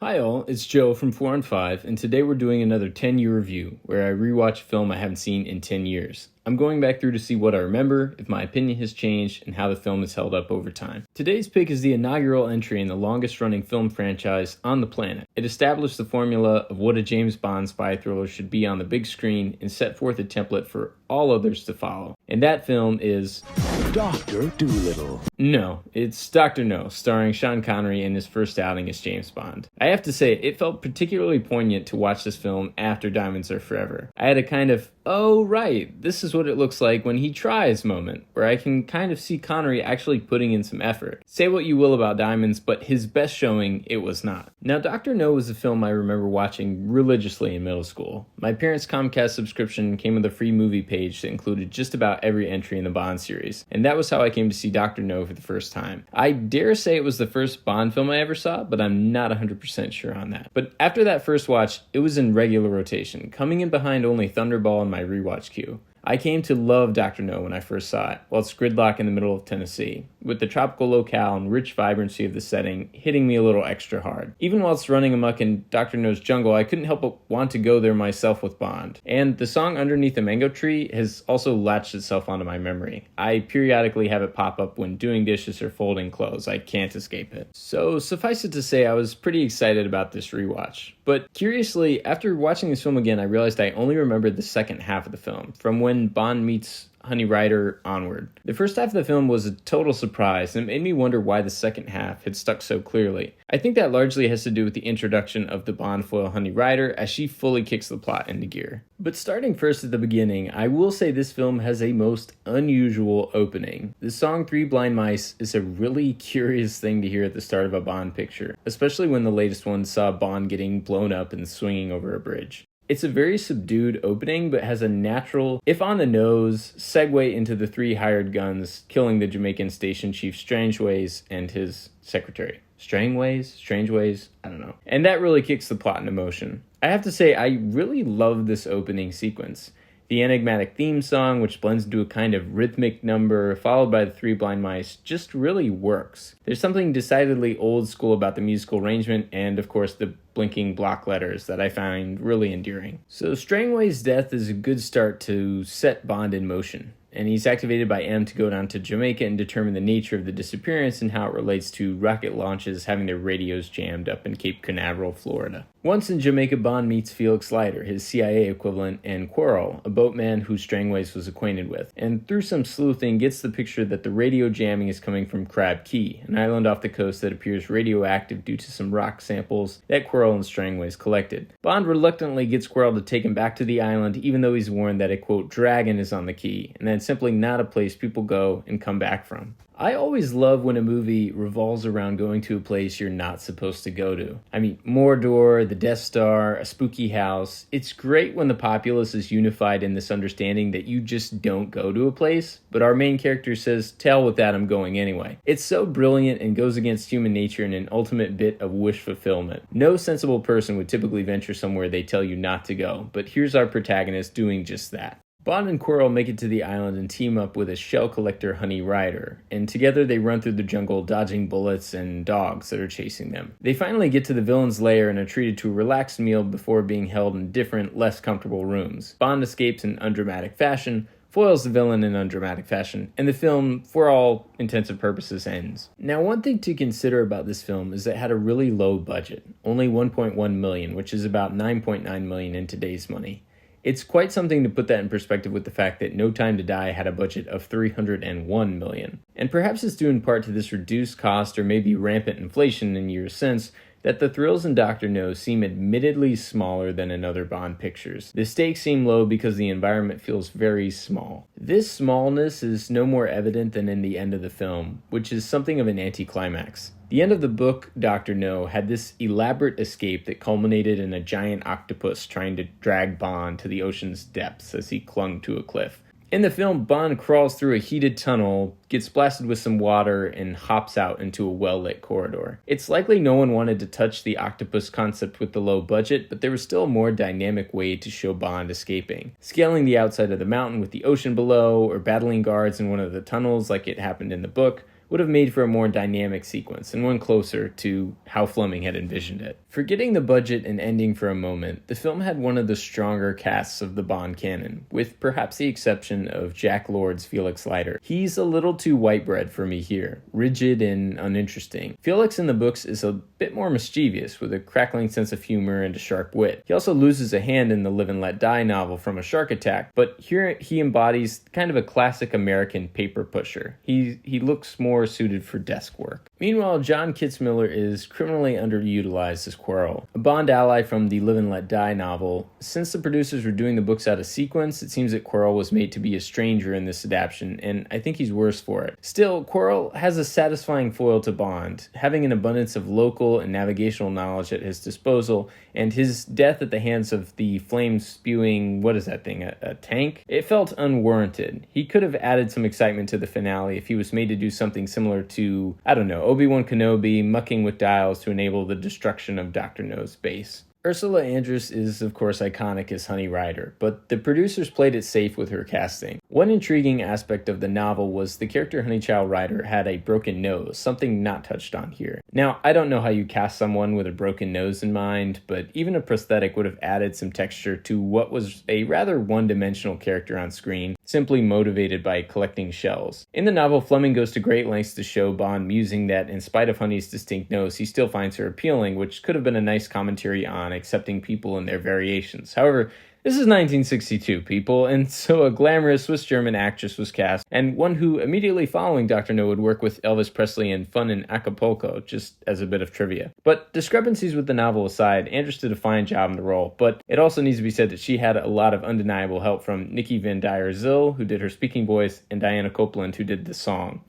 Hi all, it's Joe from 4 on 5, and today we're doing another 10-year review, where I rewatch a film I haven't seen in 10 years. I'm going back through to see what I remember, if my opinion has changed, and how the film has held up over time. Today's pick is the inaugural entry in the longest-running film franchise on the planet. It established the formula of what a James Bond spy thriller should be on the big screen and set forth a template for all others to follow. And that film is Dr. Dolittle. No, it's Dr. No, starring Sean Connery in his first outing as James Bond. I have to say, it felt particularly poignant to watch this film after Diamonds Are Forever. I had a kind of, oh right, this is what it looks like when he tries moment, where I can kind of see Connery actually putting in some effort. Say what you will about Diamonds, but his best showing, it was not. Now, Dr. No was a film I remember watching religiously in middle school. My parents' Comcast subscription came with a free movie page that included just about every entry in the Bond series, and that was how I came to see Dr. No for the first time. I dare say it was the first Bond film I ever saw, but I'm not 100% sure on that. But after that first watch, it was in regular rotation, coming in behind only Thunderball in my rewatch queue. I came to love Dr. No when I first saw it, while it's gridlock in the middle of Tennessee, with the tropical locale and rich vibrancy of the setting hitting me a little extra hard. Even while it's running amok in Dr. No's jungle, I couldn't help but want to go there myself with Bond. And the song Underneath the Mango Tree has also latched itself onto my memory. I periodically have it pop up when doing dishes or folding clothes. I can't escape it. So suffice it to say, I was pretty excited about this rewatch. But curiously, after watching this film again, I realized I only remembered the second half of the film, from when Bond meets Honey Rider onward. The first half of the film was a total surprise, and it made me wonder why the second half had stuck so clearly. I think that largely has to do with the introduction of the Bond foil Honey Rider, as she fully kicks the plot into gear. But starting first at the beginning, I will say this film has a most unusual opening. The song Three Blind Mice is a really curious thing to hear at the start of a Bond picture, especially when the latest one saw Bond getting blown up and swinging over a bridge. It's a very subdued opening, but has a natural, if on the nose, segue into the three hired guns killing the Jamaican station chief Strangeways and his secretary. Strangeways? I don't know. And that really kicks the plot into motion. I have to say, I really love this opening sequence. The enigmatic theme song, which blends into a kind of rhythmic number, followed by the Three Blind Mice, just really works. There's something decidedly old school about the musical arrangement, and of course the blinking block letters that I find really endearing. So Strangway's death is a good start to set Bond in motion, and he's activated by M to go down to Jamaica and determine the nature of the disappearance and how it relates to rocket launches having their radios jammed up in Cape Canaveral, Florida. Once in Jamaica, Bond meets Felix Leiter, his CIA equivalent, and Quarrel, a boatman who Strangways was acquainted with, and through some sleuthing gets the picture that the radio jamming is coming from Crab Key, an island off the coast that appears radioactive due to some rock samples that Quarrel and Strangways collected. Bond reluctantly gets Quarrel to take him back to the island, even though he's warned that a, quote, dragon is on the key, and that's simply not a place people go and come back from. I always love when a movie revolves around going to a place you're not supposed to go to. I mean, Mordor, the Death Star, a spooky house. It's great when the populace is unified in this understanding that you just don't go to a place, but our main character says, "To hell with that, I'm going anyway." It's so brilliant and goes against human nature in an ultimate bit of wish fulfillment. No sensible person would typically venture somewhere they tell you not to go, but here's our protagonist doing just that. Bond and Quarrel make it to the island and team up with a shell collector, Honey Rider, and together they run through the jungle dodging bullets and dogs that are chasing them. They finally get to the villain's lair and are treated to a relaxed meal before being held in different, less comfortable rooms. Bond escapes in undramatic fashion, foils the villain in undramatic fashion, and the film, for all intents and purposes, ends. Now, one thing to consider about this film is that it had a really low budget, only $1.1 million, which is about $9.9 million in today's money. It's quite something to put that in perspective with the fact that No Time to Die had a budget of $301 million. And perhaps it's due in part to this reduced cost or maybe rampant inflation in years since that the thrills in Dr. No seem admittedly smaller than in other Bond pictures. The stakes seem low because the environment feels very small. This smallness is no more evident than in the end of the film, which is something of an anticlimax. The end of the book, Dr. No, had this elaborate escape that culminated in a giant octopus trying to drag Bond to the ocean's depths as he clung to a cliff. In the film, Bond crawls through a heated tunnel, gets blasted with some water, and hops out into a well-lit corridor. It's likely no one wanted to touch the octopus concept with the low budget, but there was still a more dynamic way to show Bond escaping. Scaling the outside of the mountain with the ocean below, or battling guards in one of the tunnels like it happened in the book, would have made for a more dynamic sequence and one closer to how Fleming had envisioned it. Forgetting the budget and ending for a moment, the film had one of the stronger casts of the Bond canon, with perhaps the exception of Jack Lord's Felix Leiter. He's a little too white bread for me here, rigid and uninteresting. Felix in the books is a bit more mischievous, with a crackling sense of humor and a sharp wit. He also loses a hand in the Live and Let Die novel from a shark attack, but here he embodies kind of a classic American paper pusher. He looks more suited for desk work. Meanwhile, John Kitzmiller is criminally underutilized as Quirrell, a Bond ally from the Live and Let Die novel. Since the producers were doing the books out of sequence, it seems that Quirrell was made to be a stranger in this adaptation, and I think he's worse for it. Still, Quirrell has a satisfying foil to Bond, having an abundance of local and navigational knowledge at his disposal, and his death at the hands of the flame-spewing, what is that thing, a tank? It felt unwarranted. He could have added some excitement to the finale if he was made to do something similar to, I don't know, Obi-Wan Kenobi mucking with dials to enable the destruction of Dr. No's base. Ursula Andress is, of course, iconic as Honey Rider, but the producers played it safe with her casting. One intriguing aspect of the novel was the character Honeychild Rider had a broken nose, something not touched on here. Now, I don't know how you cast someone with a broken nose in mind, but even a prosthetic would have added some texture to what was a rather one-dimensional character on screen, simply motivated by collecting shells. In the novel, Fleming goes to great lengths to show Bond musing that in spite of Honey's distinct nose, he still finds her appealing, which could have been a nice commentary on accepting people and their variations. However, this is 1962, people, and so a glamorous Swiss-German actress was cast, and one who immediately following Dr. No would work with Elvis Presley in Fun in Acapulco, just as a bit of trivia. But discrepancies with the novel aside, Andress did a fine job in the role, but it also needs to be said that she had a lot of undeniable help from Nikki Van Dyer-Zill, who did her speaking voice, and Diana Copeland, who did the song.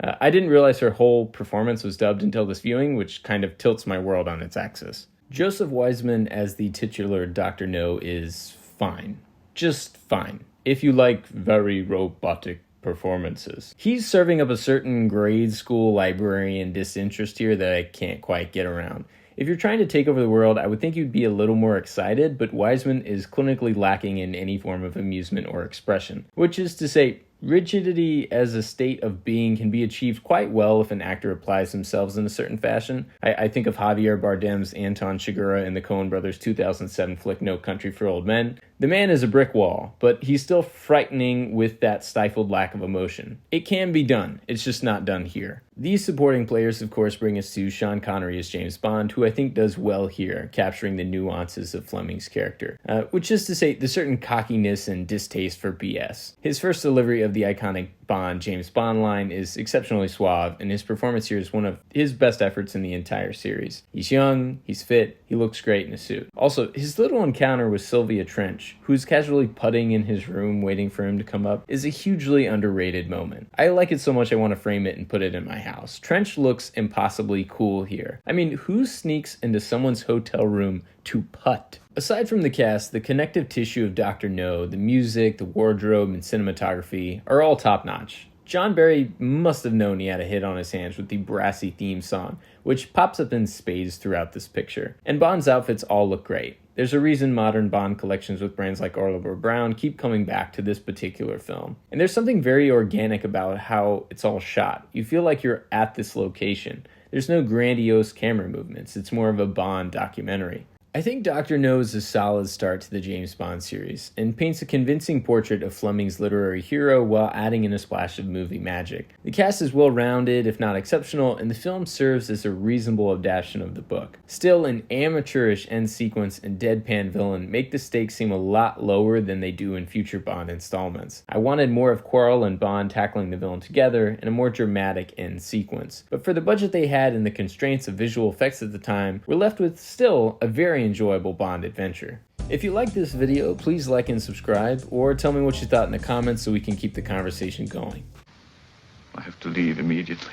I didn't realize her whole performance was dubbed until this viewing, which kind of tilts my world on its axis. Joseph Wiseman as the titular Dr. No is fine. Just fine. If you like very robotic performances. He's serving up a certain grade school librarian disinterest here that I can't quite get around. If you're trying to take over the world, I would think you'd be a little more excited, but Wiseman is clinically lacking in any form of amusement or expression. Which is to say, rigidity as a state of being can be achieved quite well if an actor applies themselves in a certain fashion. I think of Javier Bardem's Anton Chigurh in the Coen brothers' 2007 flick No Country for Old Men. The man is a brick wall, but he's still frightening with that stifled lack of emotion. It can be done, it's just not done here. These supporting players, of course, bring us to Sean Connery as James Bond, who I think does well here, capturing the nuances of Fleming's character, which is to say, the certain cockiness and distaste for BS. His first delivery of the iconic Bond James Bond line is exceptionally suave, and his performance here is one of his best efforts in the entire series. He's young, he's fit, he looks great in a suit. Also, his little encounter with Sylvia Trench, who's casually putting in his room waiting for him to come up, is a hugely underrated moment. I like it so much I want to frame it and put it in my house. Trench looks impossibly cool here. I mean, who sneaks into someone's hotel room to putt? Aside from the cast, the connective tissue of Dr. No, the music, the wardrobe, and cinematography are all top-notch. John Barry must have known he had a hit on his hands with the brassy theme song, which pops up in spades throughout this picture. And Bond's outfits all look great. There's a reason modern Bond collections with brands like Oliver Brown keep coming back to this particular film. And there's something very organic about how it's all shot. You feel like you're at this location. There's no grandiose camera movements. It's more of a Bond documentary. I think Dr. No is a solid start to the James Bond series, and paints a convincing portrait of Fleming's literary hero while adding in a splash of movie magic. The cast is well-rounded, if not exceptional, and the film serves as a reasonable adaptation of the book. Still, an amateurish end sequence and deadpan villain make the stakes seem a lot lower than they do in future Bond installments. I wanted more of Quirrell and Bond tackling the villain together, and a more dramatic end sequence. But for the budget they had and the constraints of visual effects at the time, we're left with still a very enjoyable Bond adventure. If you like this video, please like and subscribe, or tell me what you thought in the comments so we can keep the conversation going. I have to leave immediately.